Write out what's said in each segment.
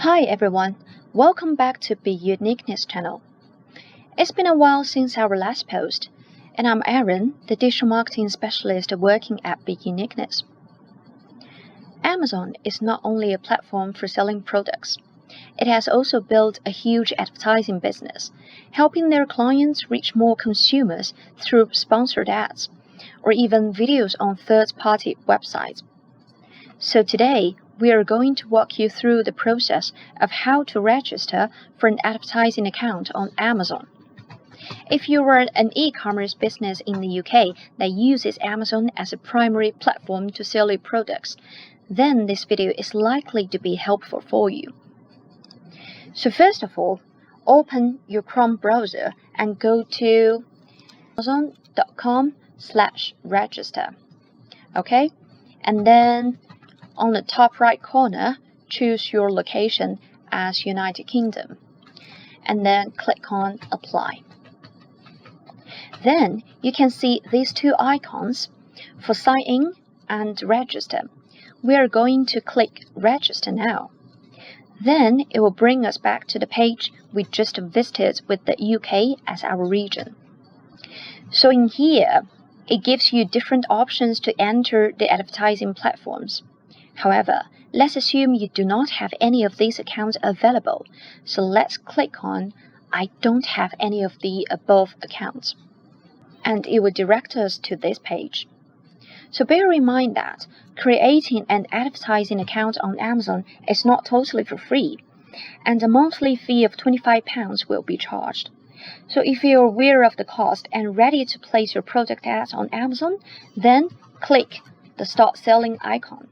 Hi everyone, welcome back to BeUniqueness channel. It's been a while since our last post, and I'm Aaron, the digital marketing specialist working at BeUniqueness. Amazon is not only a platform for selling products, it has also built a huge advertising business, helping their clients reach more consumers through sponsored ads, or even videos on third-party websites. So today, we are going to walk you through the process of how to register for an advertising account on Amazon. If you are an e-commerce business in the UK that uses Amazon as a primary platform to sell your products, then this video is likely to be helpful for you. So first of all, open your Chrome browser and go to amazon.com/register. Okay? And then on the top right corner, choose your location as United Kingdom, and then click on Apply. Then you can see these two icons for Sign In and Register. We are going to click Register now. Then it will bring us back to the page we just visited with the UK as our region. So in here, it gives you different options to enter the advertising platforms. However, let's assume you do not have any of these accounts available, so let's click on I don't have any of the above accounts, and it will direct us to this page. So bear in mind that creating an advertising account on Amazon is not totally for free, and a monthly fee of £25 will be charged. So if you're aware of the cost and ready to place your product ads on Amazon, then click the Start Selling icon.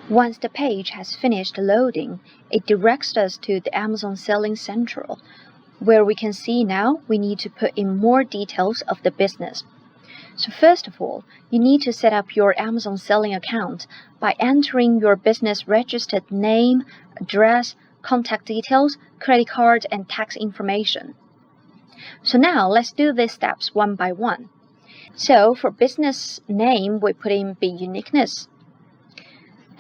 Once the page has finished loading, it directs us to the Amazon Selling Central, where we can see now we need to put in more details of the business. So first of all, you need to set up your Amazon Selling account by entering your business registered name, address, contact details, credit card, and tax information. So now let's do these steps one by one. So for business name, we put in BeUniqueness.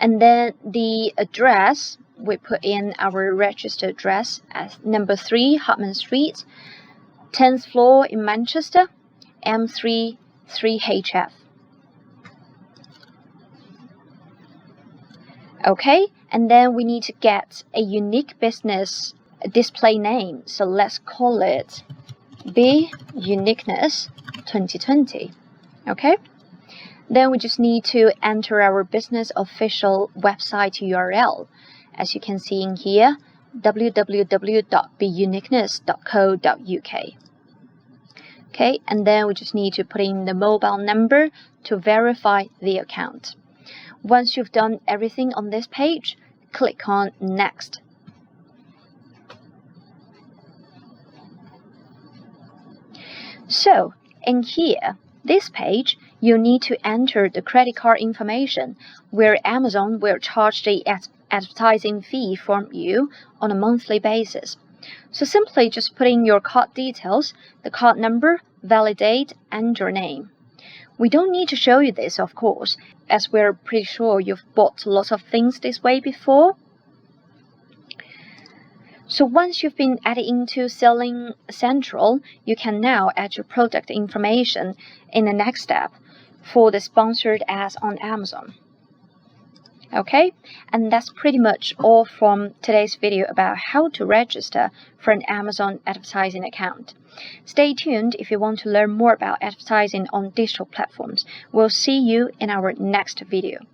And then the address, we put in our registered address as number 3 Hartman Street, 10th floor in Manchester, M3 3HF. Okay, and then we need to get a unique business display name. So let's call it BeUniqueness 2020. Okay. Then we just need to enter our business official website URL. As you can see in here, www.beuniqueness.co.uk. Okay, and then we just need to put in the mobile number to verify the account. Once you've done everything on this page, click on Next. So, in here, this page, you need to enter the credit card information, where Amazon will charge the advertising fee from you on a monthly basis. So simply just put in your card details, the card number, valid date, and your name. We don't need to show you this, of course, as we're pretty sure you've bought lots of things this way before. So once you've been added into Selling Central, you can now add your product information in the next step for the sponsored ads on Amazon. Okay, and that's pretty much all from today's video about how to register for an Amazon advertising account. Stay tuned if you want to learn more about advertising on digital platforms. We'll see you in our next video.